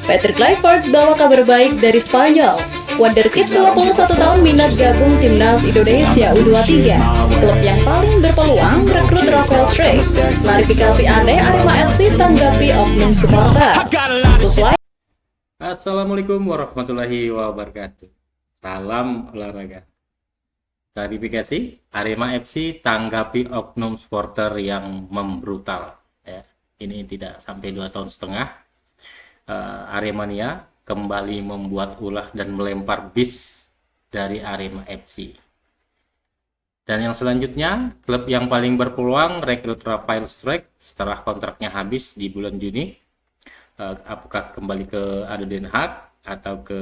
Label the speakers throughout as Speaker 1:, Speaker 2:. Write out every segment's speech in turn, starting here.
Speaker 1: Patrick Kluivert bawa kabar baik dari Spanyol. Wonderkid 21 tahun minat gabung timnas Indonesia U23. Klub yang paling berpeluang rekrut Rafael Struijk. Klarifikasi aneh Arema FC tanggapi oknum supporter.
Speaker 2: Assalamualaikum warahmatullahi wabarakatuh. Salam olahraga. Klarifikasi Arema FC tanggapi oknum supporter yang membrutal. Ya, ini tidak sampai 2 tahun setengah. Aremania kembali membuat ulah dan melempar bis dari Arema FC. Dan yang selanjutnya, klub yang paling berpeluang rekrut Rafael Struijk setelah kontraknya habis di bulan Juni. Apakah kembali ke ADO Den Haag atau ke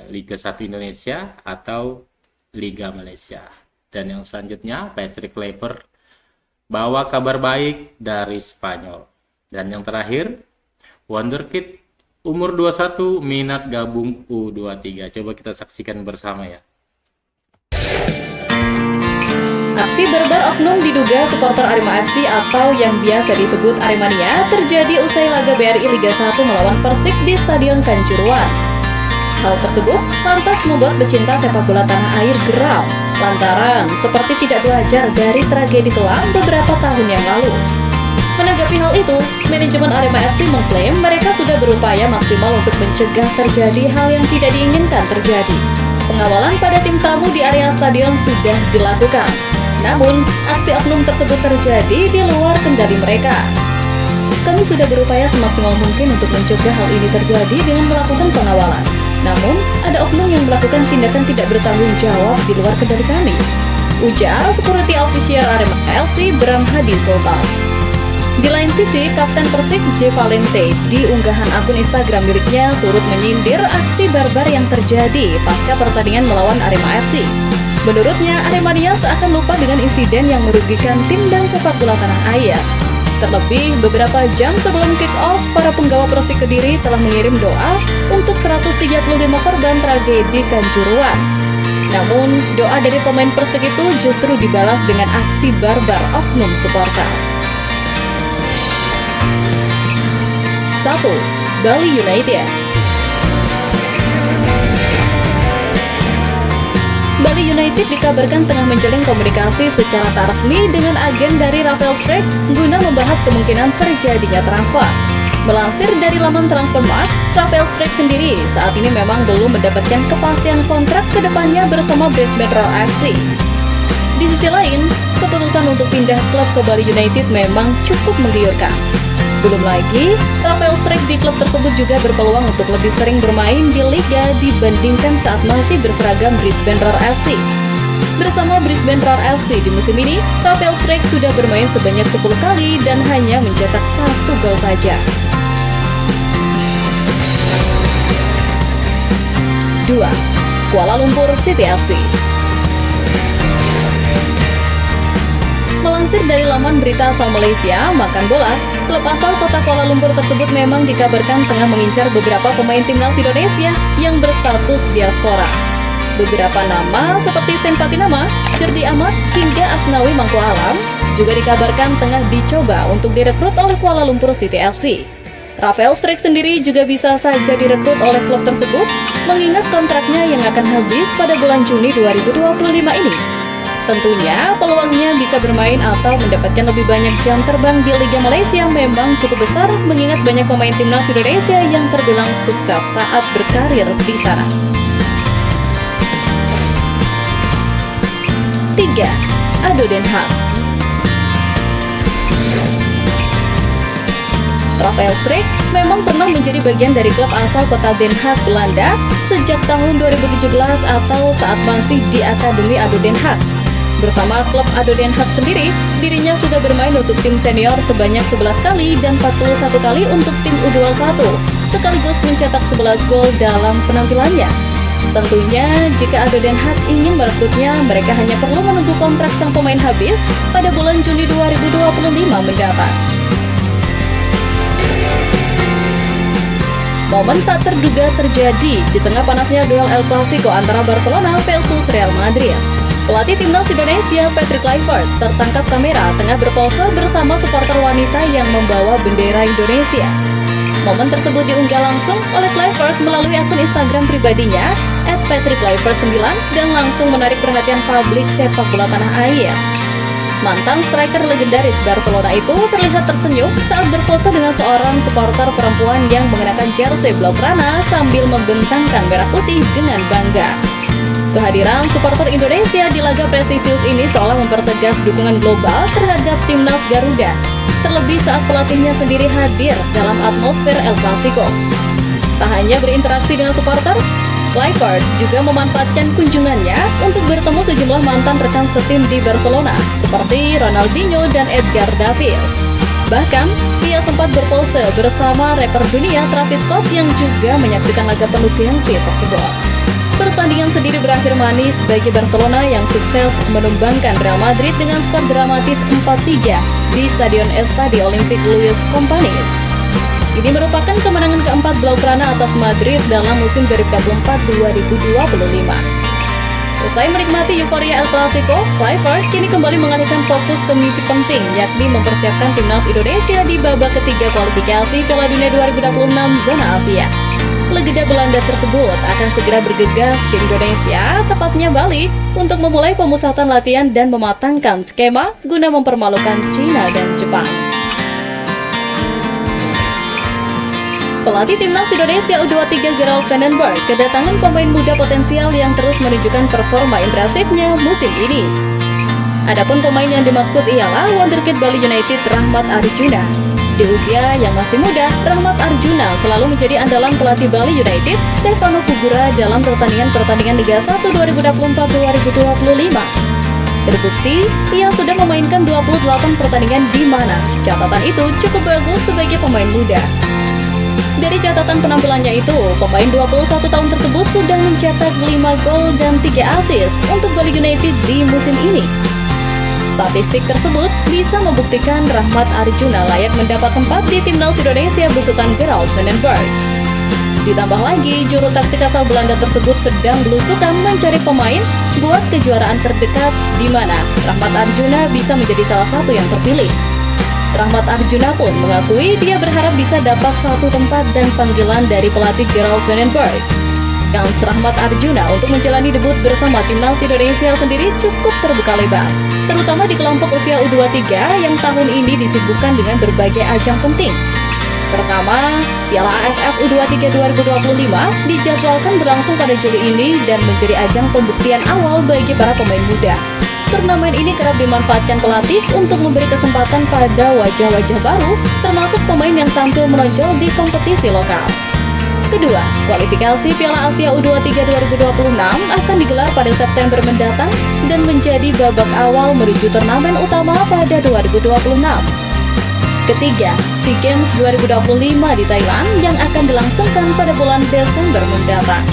Speaker 2: Liga 1 Indonesia atau Liga Malaysia. Dan yang selanjutnya, Patrick Kluivert bawa kabar baik dari Spanyol. Dan yang terakhir, Wonderkid umur 21 minat gabung U23. Coba kita saksikan bersama ya.
Speaker 1: Aksi barbar oknum diduga supporter Arema FC atau yang biasa disebut Aremania terjadi usai laga BRI Liga 1 melawan Persik di Stadion Kanjuruhan. Hal tersebut lantas membuat pecinta sepak bola tanah air geram lantaran seperti tidak belajar dari tragedi kelam beberapa tahun yang lalu. Menanggapi hal itu, manajemen Arema FC mengklaim mereka sudah berupaya maksimal untuk mencegah terjadi hal yang tidak diinginkan terjadi. Pengawalan pada tim tamu di area stadion sudah dilakukan. Namun, aksi oknum tersebut terjadi di luar kendali mereka. Kami sudah berupaya semaksimal mungkin untuk mencegah hal ini terjadi dengan melakukan pengawalan. Namun, ada oknum yang melakukan tindakan tidak bertanggung jawab di luar kendali kami, ujar Security Official Arema FC Bram Hadi Sultan. Di lain sisi, Kapten Persik J. Valente di unggahan akun Instagram miliknya turut menyindir aksi barbar yang terjadi pasca pertandingan melawan Arema FC. Menurutnya, Aremania seakan lupa dengan insiden yang merugikan tim dan sepak bola tanah air. Terlebih, beberapa jam sebelum kick-off, para penggawa Persik Kediri telah mengirim doa untuk 135 korban tragedi Kanjuruhan. Namun, doa dari pemain Persik itu justru dibalas dengan aksi barbar oknum supporter. 1. Bali United. Bali United dikabarkan tengah menjalin komunikasi secara tak resmi dengan agen dari Rafael Struijk guna membahas kemungkinan terjadinya transfer. Melansir dari laman Transfermarkt, Rafael Struijk sendiri saat ini memang belum mendapatkan kepastian kontrak kedepannya bersama Brisbane Roar FC. Di sisi lain, keputusan untuk pindah klub ke Bali United memang cukup menggiurkan. Belum lagi, Rafael Struijk di klub tersebut juga berpeluang untuk lebih sering bermain di Liga dibandingkan saat masih berseragam Brisbane Roar FC. Bersama Brisbane Roar FC di musim ini, Rafael Struijk sudah bermain sebanyak 10 kali dan hanya mencetak 1 gol saja. 2. Kuala Lumpur City FC. Melansir dari laman berita asal Malaysia, Makan Bola, klub asal kota Kuala Lumpur tersebut memang dikabarkan tengah mengincar beberapa pemain timnas Indonesia yang berstatus diaspora. Beberapa nama seperti Sen Fatinama, Jerdi Ahmad, hingga Asnawi Mangku Alam juga dikabarkan tengah dicoba untuk direkrut oleh Kuala Lumpur City FC. Rafael Struijk sendiri juga bisa saja direkrut oleh klub tersebut, mengingat kontraknya yang akan habis pada bulan Juni 2025 ini. Tentunya peluangnya bisa bermain atau mendapatkan lebih banyak jam terbang di Liga Malaysia memang cukup besar mengingat banyak pemain timnas Indonesia yang terbilang sukses saat berkarir di sana. 3. ADO Den Haag. Rafael Struijk memang pernah menjadi bagian dari klub asal kota Den Haag, Belanda sejak tahun 2017 atau saat masih di Akademi ADO Den Haag. Bersama klub ADO Den Haag sendiri, dirinya sudah bermain untuk tim senior sebanyak 11 kali dan 41 kali untuk tim U21, sekaligus mencetak 11 gol dalam penampilannya. Tentunya, jika ADO Den Haag ingin merekrutnya, mereka hanya perlu menunggu kontrak sang pemain habis pada bulan Juni 2025 mendatang. Momen tak terduga terjadi di tengah panasnya duel El Clasico antara Barcelona versus Real Madrid. Pelatih timnas Indonesia Patrick Kluivert tertangkap kamera tengah berpose bersama supporter wanita yang membawa bendera Indonesia. Momen tersebut diunggah langsung oleh Kluivert melalui akun Instagram pribadinya @patrickkluivert9 dan langsung menarik perhatian publik sepak bola tanah air. Mantan striker legendaris Barcelona itu terlihat tersenyum saat berfoto dengan seorang supporter perempuan yang mengenakan jersey blaugrana sambil membentangkan merah putih dengan bangga. Kehadiran supporter Indonesia di laga prestisius ini seolah mempertegas dukungan global terhadap timnas Garuda, terlebih saat pelatihnya sendiri hadir dalam atmosfer El Clasico. Tak hanya berinteraksi dengan supporter, Kluivert juga memanfaatkan kunjungannya untuk bertemu sejumlah mantan rekan setim di Barcelona seperti Ronaldinho dan Edgar Davids. Bahkan, ia sempat berpose bersama rapper dunia Travis Scott yang juga menyaksikan laga penuh gengsi tersebut. Pertandingan sendiri berakhir manis bagi Barcelona yang sukses menumbangkan Real Madrid dengan skor dramatis 4-3 di Stadion Estadio Olímpic Luis Companys. Ini merupakan kemenangan keempat Blaugrana atas Madrid dalam musim 2024-2025. Usai menikmati euforia El Clasico, Kluivert kini kembali mengalihkan fokus ke misi penting, yakni mempersiapkan timnas Indonesia di babak ketiga kualifikasi Piala Dunia 2026 zona Asia. Legenda Belanda tersebut akan segera bergegas ke Indonesia, tepatnya Bali, untuk memulai pemusatan latihan dan mematangkan skema guna mempermalukan China dan Jepang. Pelatih timnas Indonesia U23 Gerald Vandenberg kedatangan pemain muda potensial yang terus menunjukkan performa impresifnya musim ini. Adapun pemain yang dimaksud ialah wonderkid Bali United Rahmat Arjuna. Di usia yang masih muda, Rahmat Arjuna selalu menjadi andalan pelatih Bali United Stefano Pugura dalam pertandingan Liga 1 2024-2025. Terbukti, ia sudah memainkan 28 pertandingan di mana catatan itu cukup bagus sebagai pemain muda. Dari catatan penampilannya itu, pemain 21 tahun tersebut sudah mencetak 5 gol dan 3 assist untuk Bali United di musim ini. Statistik tersebut bisa membuktikan Rahmat Arjuna layak mendapat tempat di timnas Indonesia besutan Gerald Vandenberg. Ditambah lagi, juru taktik asal Belanda tersebut sedang belusukan mencari pemain buat kejuaraan terdekat di mana Rahmat Arjuna bisa menjadi salah satu yang terpilih. Rahmat Arjuna pun mengakui dia berharap bisa dapat satu tempat dan panggilan dari pelatih Gerald Vandenberg. Kans Rahmat Arjuna untuk menjalani debut bersama timnas Indonesia sendiri cukup terbuka lebar, terutama di kelompok usia U23 yang tahun ini disibukkan dengan berbagai ajang penting. Pertama, Piala AFF U23 2025 dijadwalkan berlangsung pada Juli ini dan menjadi ajang pembuktian awal bagi para pemain muda. Turnamen ini kerap dimanfaatkan pelatih untuk memberi kesempatan pada wajah-wajah baru, termasuk pemain yang tampil menonjol di kompetisi lokal. Kedua, kualifikasi Piala Asia U23 2026 akan digelar pada September mendatang dan menjadi babak awal menuju turnamen utama pada 2026. Ketiga, SEA Games 2025 di Thailand yang akan dilangsungkan pada bulan Desember mendatang.